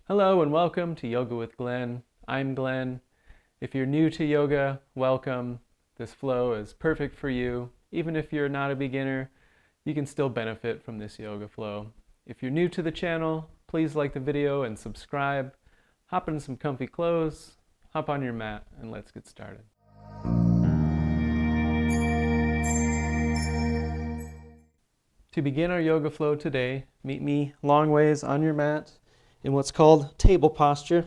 Hello and welcome to Yoga with Glenn. I'm Glenn. If you're new to yoga, welcome. This flow is perfect for you. Even if you're not a beginner, you can still benefit from this yoga flow. If you're new to the channel, please like the video and subscribe. Hop in some comfy clothes, hop on your mat, and let's get started. To begin our yoga flow today, meet me long ways on your mat in what's called table posture.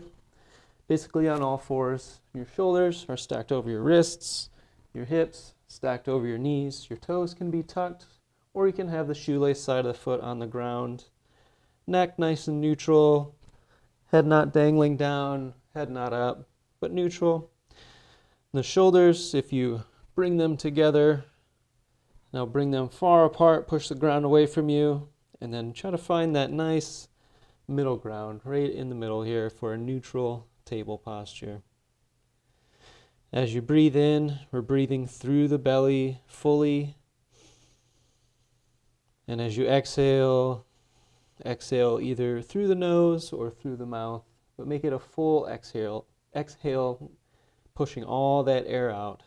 Basically on all fours. Your shoulders are stacked over your wrists, your hips stacked over your knees. Your toes can be tucked, or you can have the shoelace side of the foot on the ground. Neck nice and neutral, head not dangling down, head not up, but neutral. The shoulders, if you bring them together, now bring them far apart, push the ground away from you, and then try to find that nice middle ground right in the middle here for a neutral table posture. As you breathe in, we're breathing through the belly fully. And as you exhale, exhale either through the nose or through the mouth, but make it a full exhale. Exhale, pushing all that air out.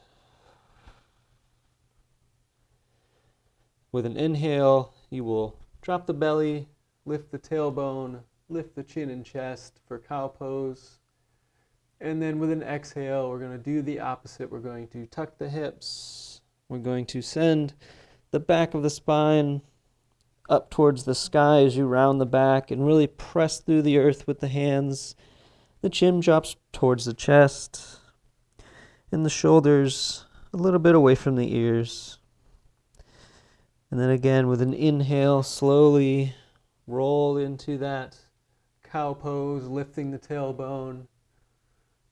With an inhale, you will drop the belly, lift the tailbone, lift the chin and chest for cow pose. And then with an exhale, we're going to do the opposite. We're going to tuck the hips. We're going to send the back of the spine up towards the sky as you round the back and really press through the earth with the hands. The chin drops towards the chest and the shoulders a little bit away from the ears. And then again, with an inhale, slowly roll into that cow pose, lifting the tailbone,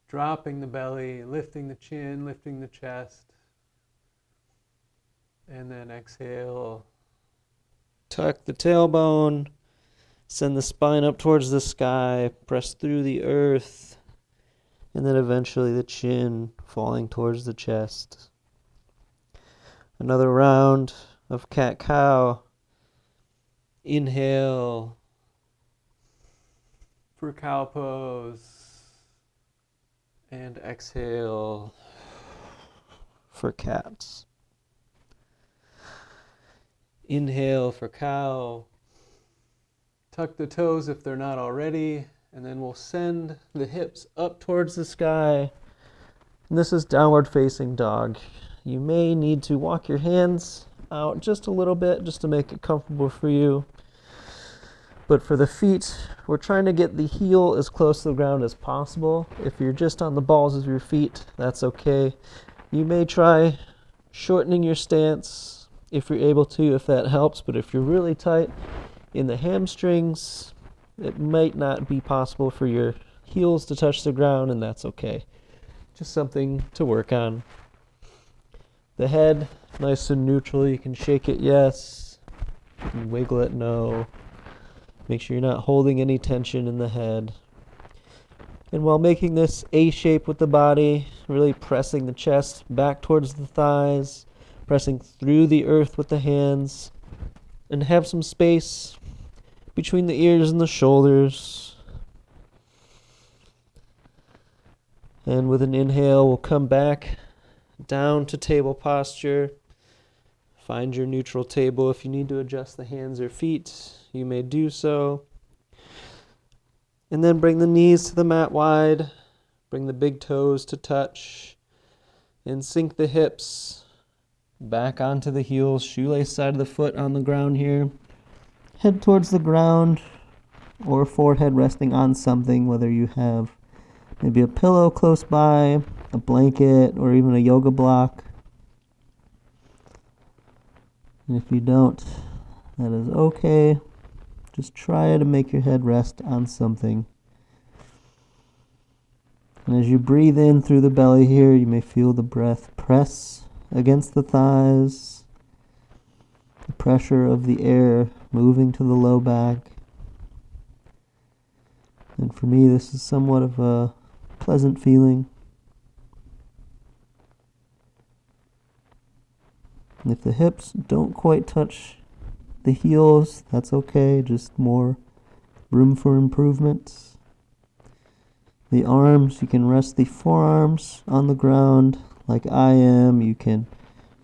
dropping the belly, lifting the chin, lifting the chest. And then exhale, tuck the tailbone, send the spine up towards the sky, press through the earth, and then eventually the chin falling towards the chest. Another round of cat-cow. Inhale for cow pose, and exhale for cats. Inhale for cow. Tuck the toes if they're not already, and then we'll send the hips up towards the sky. And this is downward facing dog. You may need to walk your hands out just a little bit just to make it comfortable for you. But for the feet, we're trying to get the heel as close to the ground as possible. If you're just on the balls of your feet, that's okay. You may try shortening your stance if you're able to, if that helps. But if you're really tight in the hamstrings, it might not be possible for your heels to touch the ground, and that's okay. Just something to work on. The head, nice and neutral. You can shake it yes, you can wiggle it no. Make sure you're not holding any tension in the head. And while making this A shape with the body, really pressing the chest back towards the thighs, pressing through the earth with the hands, and have some space between the ears and the shoulders. And with an inhale, we'll come back down to table posture. Find your neutral table. If you need to adjust the hands or feet, you may do so. And then bring the knees to the mat wide. Bring the big toes to touch. And sink the hips back onto the heels. Shoelace side of the foot on the ground here. Head towards the ground or forehead resting on something, whether you have maybe a pillow close by, a blanket, or even a yoga block. And if you don't, that is okay. Just try to make your head rest on something. And as you breathe in through the belly here, you may feel the breath press against the thighs, the pressure of the air moving to the low back. And for me, this is somewhat of a pleasant feeling. And if the hips don't quite touch the heels, that's okay, just more room for improvement. The arms, you can rest the forearms on the ground like I am. You can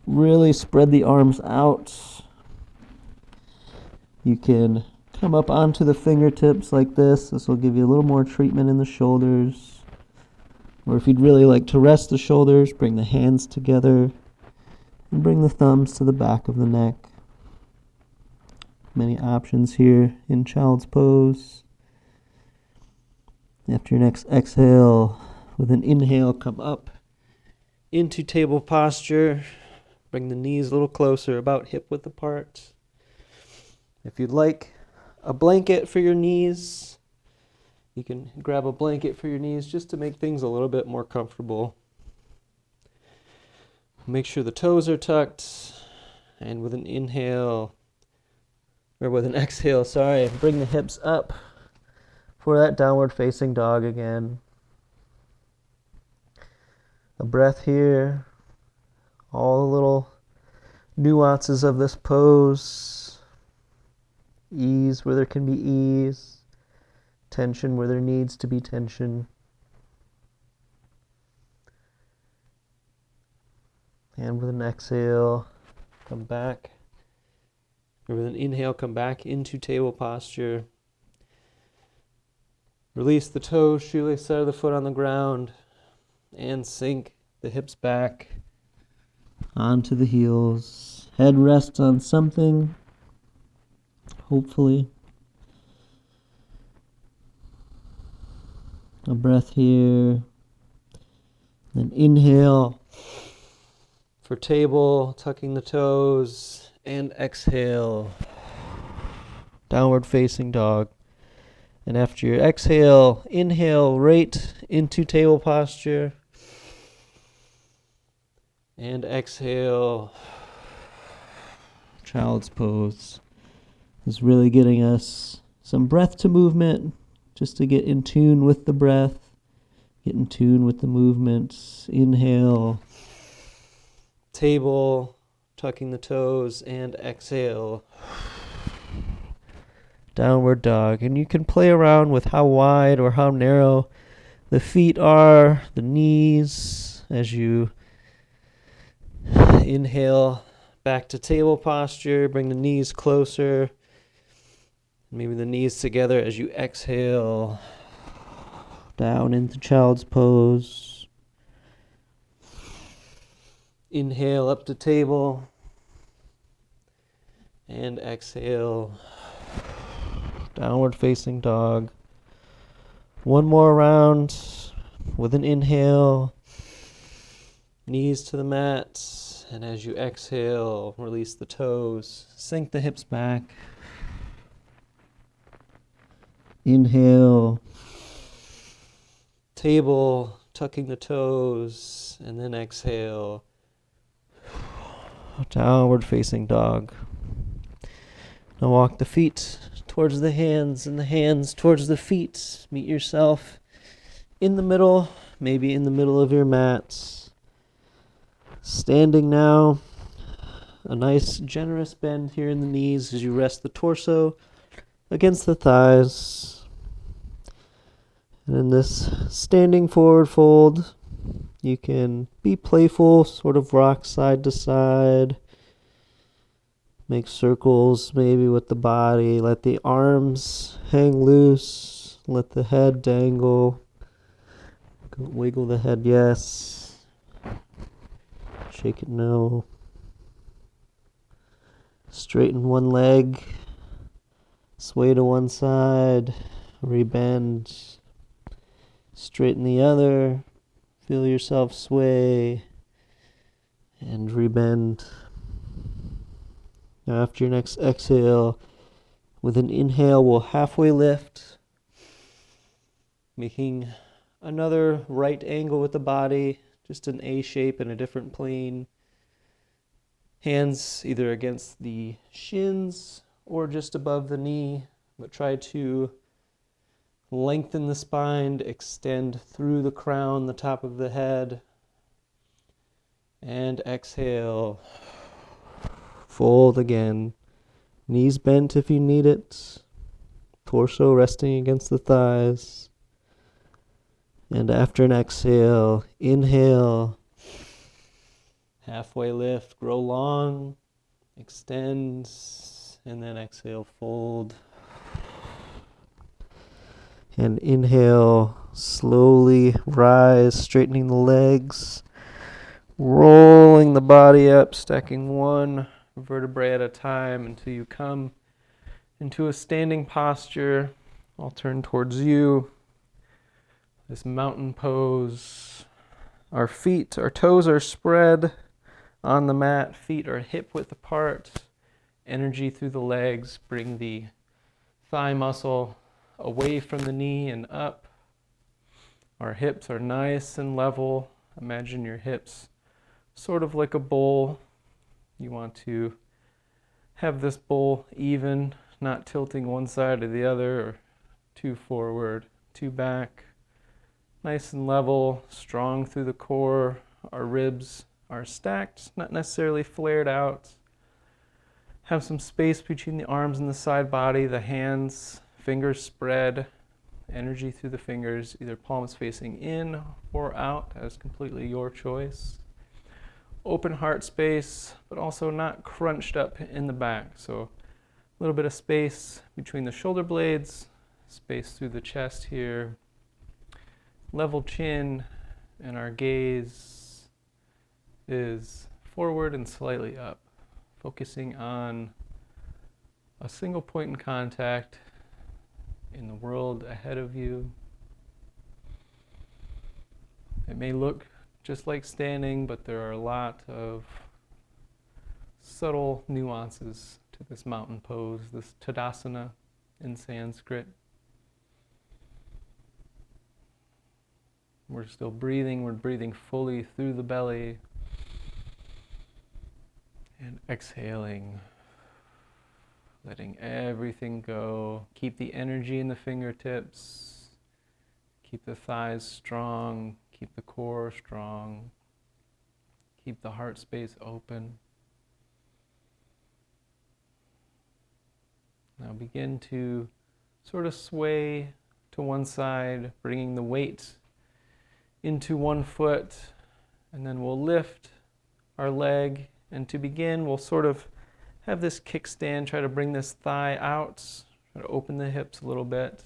really spread the arms out. You can come up onto the fingertips like this. This will give you a little more treatment in the shoulders. Or if you'd really like to rest the shoulders, bring the hands together and bring the thumbs to the back of the neck. Many options here in child's pose. After your next exhale, with an inhale, come up into table posture. Bring the knees a little closer, about hip width apart. If you'd like a blanket for your knees, you can grab a blanket for your knees just to make things a little bit more comfortable. Make sure the toes are tucked, and with an inhale, or with an exhale, bring the hips up for that downward facing dog again. A breath here, all the little nuances of this pose. Ease where there can be ease, tension where there needs to be tension. And with an exhale, come back. Or with an inhale, come back into table posture. Release the toes, shoelace side of the foot on the ground, and sink the hips back onto the heels. Head rests on something, hopefully. A breath here. Then inhale for table, tucking the toes, and exhale, downward facing dog. And after your exhale, inhale right into table posture. And exhale, child's pose. Is really getting us some breath to movement, just to get in tune with the breath, get in tune with the movements. Inhale, table, tucking the toes, and exhale, downward dog. And you can play around with how wide or how narrow the feet are, the knees, as you inhale back to table posture. Bring the knees closer, maybe the knees together as you exhale down into child's pose. Inhale up to table, and exhale, downward facing dog. One more round with an inhale, knees to the mat, and as you exhale, release the toes, sink the hips back. Inhale, table, tucking the toes, and then exhale, downward facing dog. Now walk the feet towards the hands and the hands towards the feet. Meet yourself in the middle, maybe in the middle of your mat. Standing now, a nice generous bend here in the knees as you rest the torso against the thighs. And in this standing forward fold, you can be playful, sort of rock side to side. Make circles maybe with the body. Let the arms hang loose. Let the head dangle. Wiggle the head, yes. Shake it, no. Straighten one leg. Sway to one side. Rebend. Straighten the other. Feel yourself sway. And rebend. Now after your next exhale, with an inhale, we'll halfway lift, making another right angle with the body, just an A shape in a different plane. Hands either against the shins or just above the knee, but try to lengthen the spine, extend through the crown, the top of the head, and exhale. Fold again. Knees bent if you need it. Torso resting against the thighs. And after an exhale, inhale, halfway lift, grow long, extend, and then exhale, fold. And inhale, slowly rise, straightening the legs, rolling the body up, stacking one vertebrae at a time until you come into a standing posture. I'll turn towards you. This mountain pose. Our feet, our toes are spread on the mat. Feet are hip width apart. Energy through the legs. Bring the thigh muscle away from the knee and up. Our hips are nice and level. Imagine your hips sort of like a bowl. You want to have this bowl even, not tilting one side or the other, or too forward, too back. Nice and level, strong through the core. Our ribs are stacked, not necessarily flared out. Have some space between the arms and the side body, the hands, fingers spread, energy through the fingers, either palms facing in or out, as completely your choice. Open heart space, but also not crunched up in the back. So a little bit of space between the shoulder blades, space through the chest here. Level chin, and our gaze is forward and slightly up, focusing on a single point in contact in the world ahead of you. It may look just like standing, but there are a lot of subtle nuances to this mountain pose, this Tadasana in Sanskrit. We're still breathing. We're breathing fully through the belly. And exhaling, letting everything go. Keep the energy in the fingertips. Keep the thighs strong. Keep the core strong. Keep the heart space open. Now begin to sort of sway to one side, bringing the weight into one foot, and then we'll lift our leg. And to begin, we'll sort of have this kickstand, try to bring this thigh out, try to open the hips a little bit.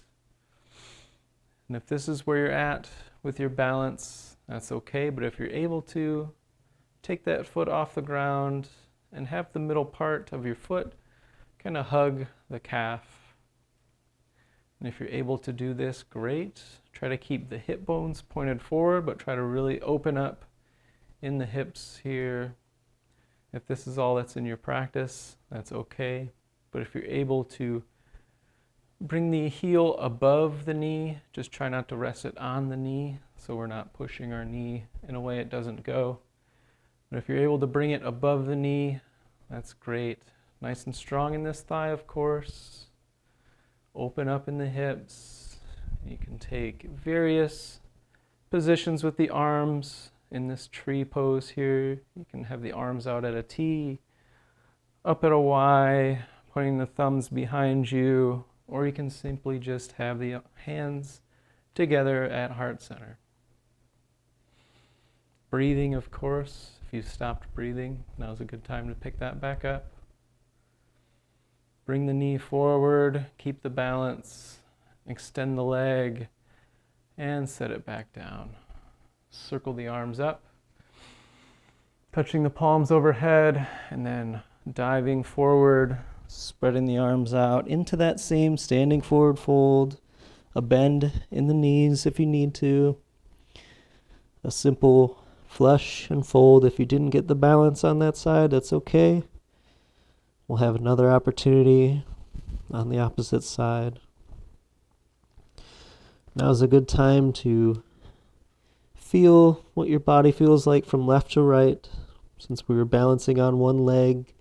And if this is where you're at with your balance, that's okay. But if you're able to, take that foot off the ground and have the middle part of your foot kind of hug the calf. And if you're able to do this, great. Try to keep the hip bones pointed forward, but try to really open up in the hips here. If this is all that's in your practice, that's okay. But if you're able to bring the heel above the knee, just try not to rest it on the knee, so we're not pushing our knee in a way it doesn't go. But if you're able to bring it above the knee, that's great. Nice and strong in this thigh, of course. Open up in the hips. You can take various positions with the arms. In this tree pose here, you can have the arms out at a T, up at a Y, pointing the thumbs behind you, or you can simply just have the hands together at heart center. Breathing, of course. If you've stopped breathing, now's a good time to pick that back up. Bring the knee forward, keep the balance, extend the leg, and set it back down. Circle the arms up, touching the palms overhead, and then diving forward, spreading the arms out into that same standing forward fold, a bend in the knees if you need to, a simple flush and fold. If you didn't get the balance on that side, that's okay. We'll have another opportunity on the opposite side. Now's a good time to feel what your body feels like from left to right. Since we were balancing on one leg,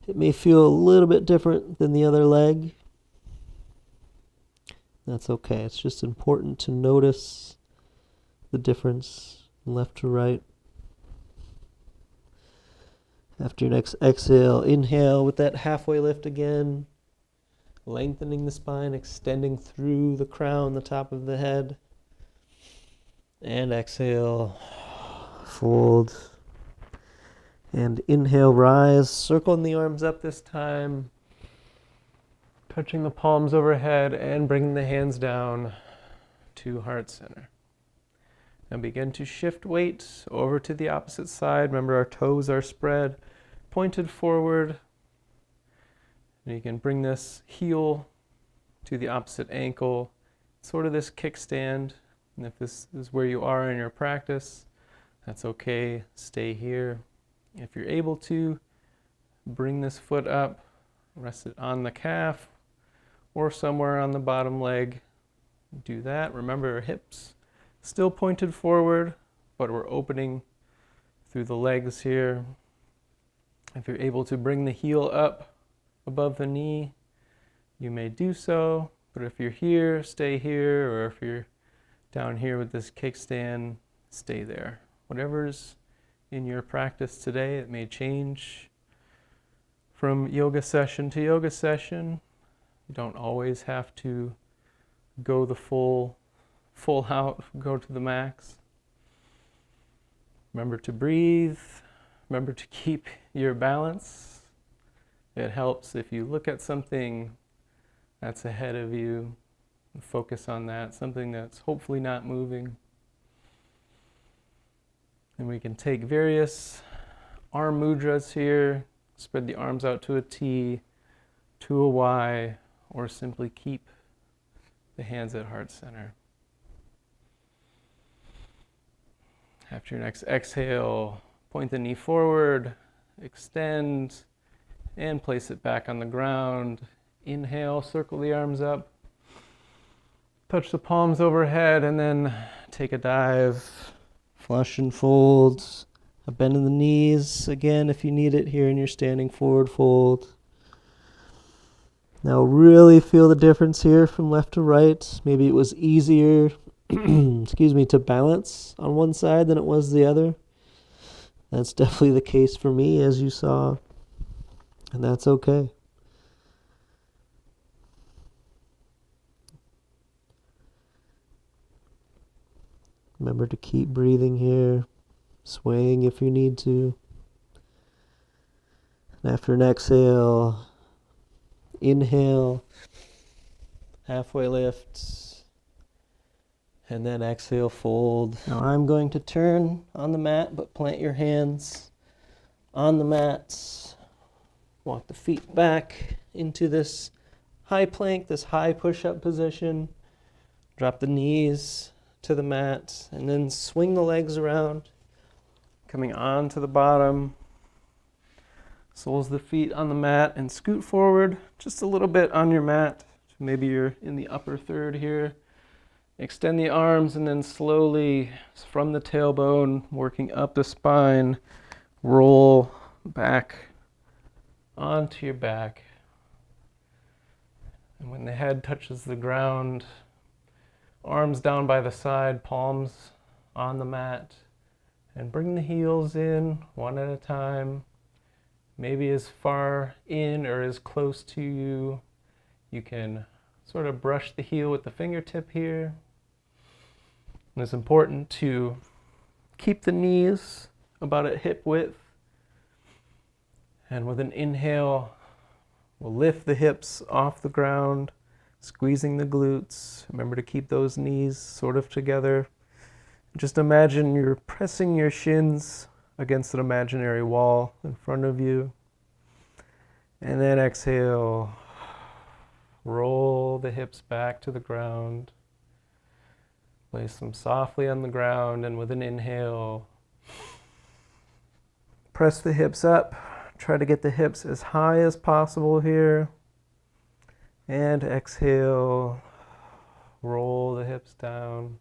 it may feel a little bit different than the other leg. That's okay. It's just important to notice the difference from left to right. After your next exhale, inhale with that halfway lift again, lengthening the spine, extending through the crown, the top of the head. And exhale, fold. And inhale, rise, circling the arms up this time. Touching the palms overhead and bringing the hands down to heart center. And begin to shift weight over to the opposite side. Remember, our toes are spread, pointed forward. And you can bring this heel to the opposite ankle, sort of this kickstand. And if this is where you are in your practice, that's okay. Stay here. If you're able to, bring this foot up, rest it on the calf or somewhere on the bottom leg. Do that. Remember, our hips still pointed forward, but we're opening through the legs here. If you're able to bring the heel up above the knee, you may do so. But if you're here, stay here. Or if you're down here with this kickstand, stay there. Whatever's in your practice today, it may change from yoga session to yoga session. You don't always have to go the full out, go to the max. Remember to breathe. Remember to keep your balance. It helps if you look at something that's ahead of you, focus on that, something that's hopefully not moving. And we can take various arm mudras here, spread the arms out to a T, to a Y, or simply keep the hands at heart center. After your next exhale, point the knee forward, extend, and place it back on the ground. Inhale, circle the arms up, touch the palms overhead, and then take a dive. Flush and fold. A bend in the knees, again, if you need it here in your standing forward fold. Now really feel the difference here from left to right. Maybe it was easier to balance on one side than it was the other. That's definitely the case for me, as you saw, and that's okay. Remember to keep breathing here, swaying if you need to. And after an exhale, inhale, halfway lift, and then exhale, fold. Now I'm going to turn on the mat, but plant your hands on the mat. Walk the feet back into this high plank, this high push-up position. Drop the knees to the mat, and then swing the legs around, coming onto the bottom. Soles of the feet on the mat, and scoot forward just a little bit on your mat. Maybe you're in the upper third here. Extend the arms, and then slowly from the tailbone, working up the spine, roll back onto your back. And when the head touches the ground, arms down by the side, palms on the mat, and bring the heels in one at a time. Maybe as far in or as close to you. You can sort of brush the heel with the fingertip here. And it's important to keep the knees about at hip width. And with an inhale, we'll lift the hips off the ground, squeezing the glutes. Remember to keep those knees sort of together. Just imagine you're pressing your shins against an imaginary wall in front of you. And then exhale, roll the hips back to the ground. Place them softly on the ground, and with an inhale, press the hips up. Try to get the hips as high as possible here. And exhale, roll the hips down.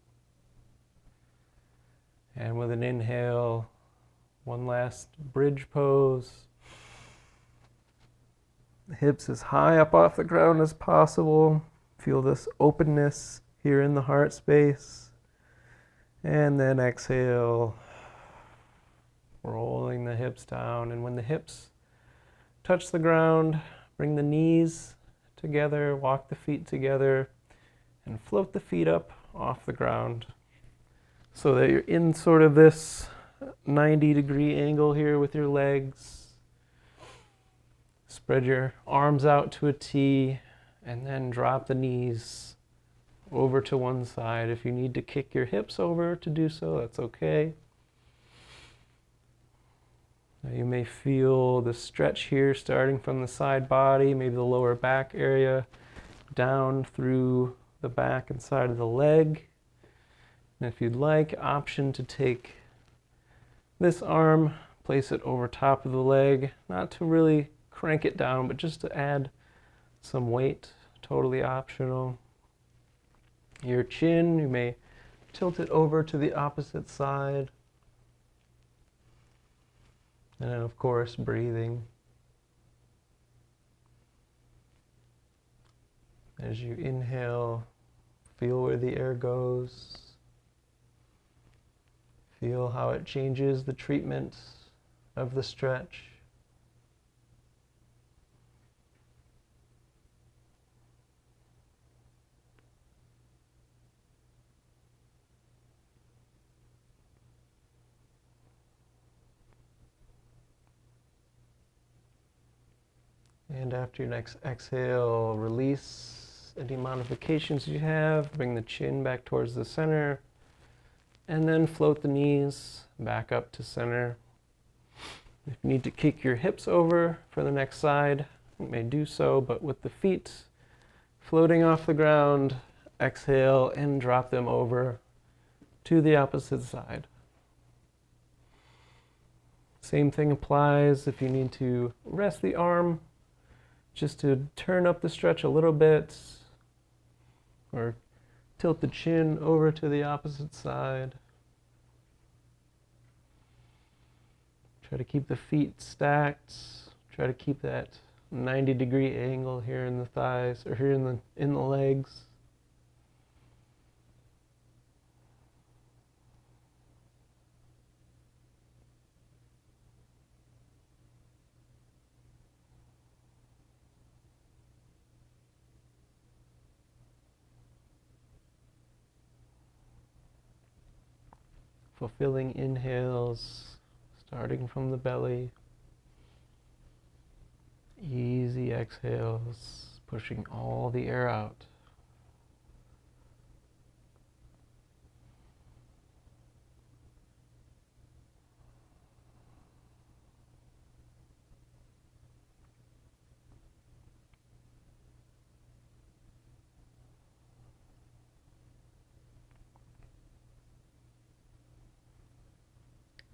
And with an inhale, one last bridge pose. The hips as high up off the ground as possible. Feel this openness here in the heart space. And then exhale, rolling the hips down. And when the hips touch the ground, bring the knees together, walk the feet together, and float the feet up off the ground. so that you're in sort of this 90-degree angle here with your legs. Spread your arms out to a T and then drop the knees over to one side. If you need to kick your hips over to do so, that's okay. Now you may feel the stretch here starting from the side body, maybe the lower back area, down through the back and side of the leg. And if you'd like, option to take this arm, place it over top of the leg, not to really crank it down, but just to add some weight, totally optional. Your chin, you may tilt it over to the opposite side. And then, of course, breathing. As you inhale, feel where the air goes. Feel how it changes the treatment of the stretch. And after your next exhale, release any modifications you have. Bring the chin back towards the center. And then float the knees back up to center. If you need to kick your hips over for the next side, you may do so, but with the feet floating off the ground, exhale and drop them over to the opposite side. Same thing applies if you need to rest the arm, just to turn up the stretch a little bit, or tilt the chin over to the opposite side. Try to keep the feet stacked. Try to keep that 90-degree angle here in the thighs, or here in the legs. Fulfilling inhales, starting from the belly. Easy exhales, pushing all the air out.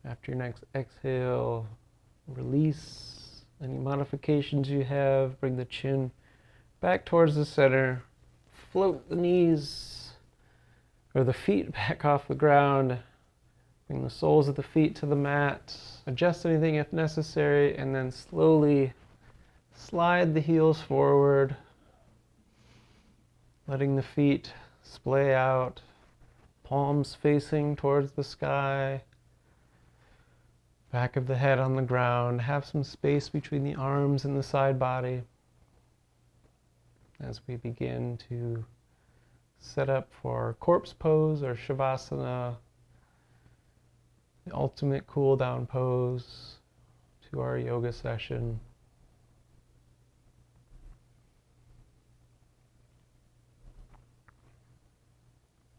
After your next exhale, release any modifications you have. Bring the chin back towards the center. Float the knees or the feet back off the ground. Bring the soles of the feet to the mat. Adjust anything if necessary, and then slowly slide the heels forward, letting the feet splay out, palms facing towards the sky. Back of the head on the ground. Have some space between the arms and the side body as we begin to set up for corpse pose or shavasana, the ultimate cool down pose to our yoga session.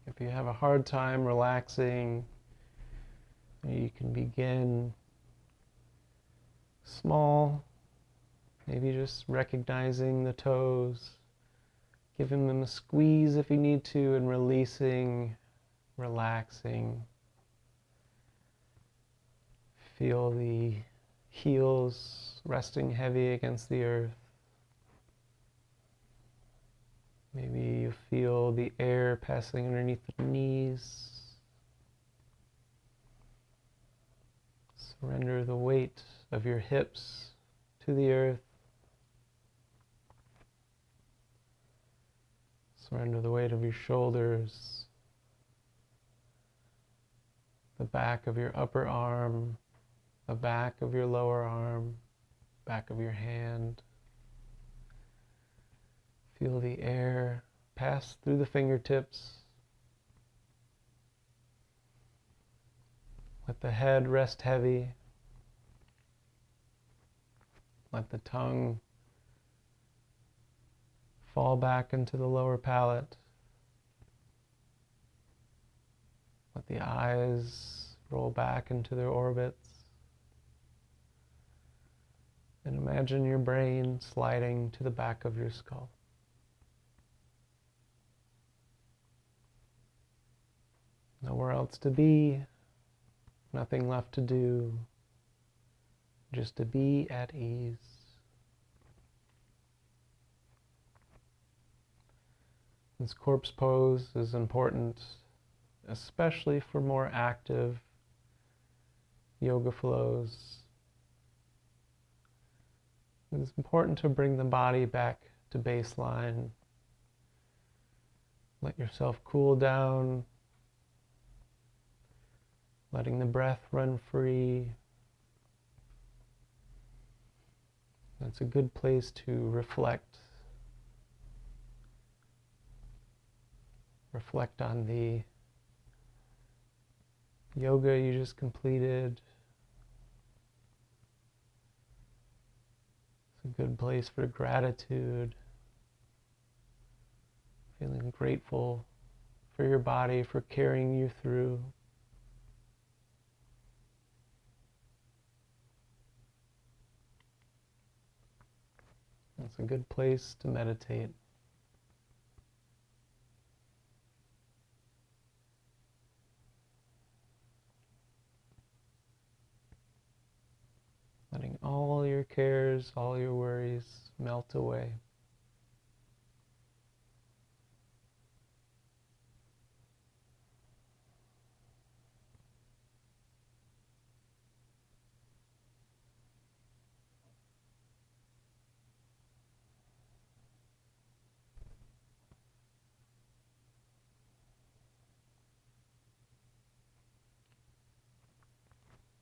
If you have a hard time relaxing, you can begin small, maybe just recognizing the toes, giving them a squeeze if you need to, and releasing, relaxing. Feel the heels resting heavy against the earth. Maybe you feel the air passing underneath the knees. Surrender the weight of your hips to the earth. Surrender the weight of your shoulders, the back of your upper arm, the back of your lower arm, back of your hand. Feel the air pass through the fingertips. Let the head rest heavy. Let the tongue fall back into the lower palate. Let the eyes roll back into their orbits. And imagine your brain sliding to the back of your skull. Nowhere else to be, nothing left to do, just to be at ease. This corpse pose is important, especially for more active yoga flows. It's important to bring the body back to baseline. Let yourself cool down, letting the breath run free. That's a good place to reflect. Reflect on the yoga you just completed. It's a good place for gratitude. Feeling grateful for your body, for carrying you through. It's a good place to meditate. Letting all your cares, all your worries melt away.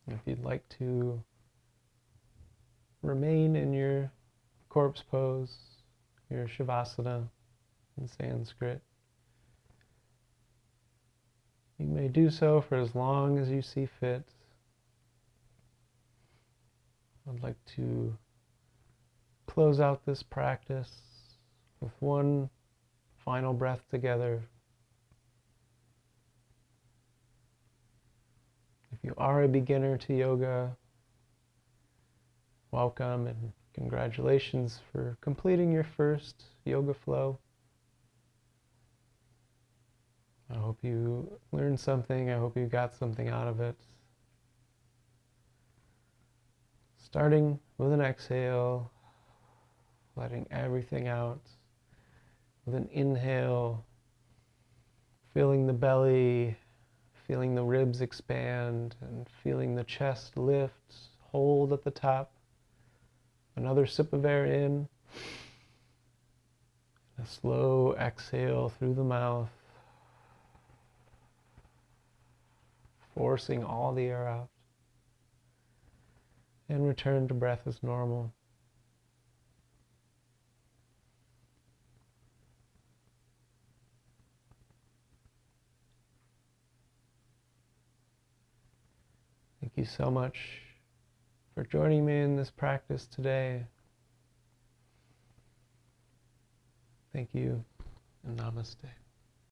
If you'd like to remain in your corpse pose, your Shavasana in Sanskrit, you may do so for as long as you see fit. I'd like to close out this practice with one final breath together. If you are a beginner to yoga, welcome and congratulations for completing your first yoga flow. I hope you learned something. I hope you got something out of it. Starting with an exhale, letting everything out. With an inhale, feeling the belly, feeling the ribs expand, and feeling the chest lift, hold at the top. Another sip of air in. A slow exhale through the mouth, forcing all the air out. And return to breath as normal. Thank you so much for joining me in this practice today. Thank you, and namaste.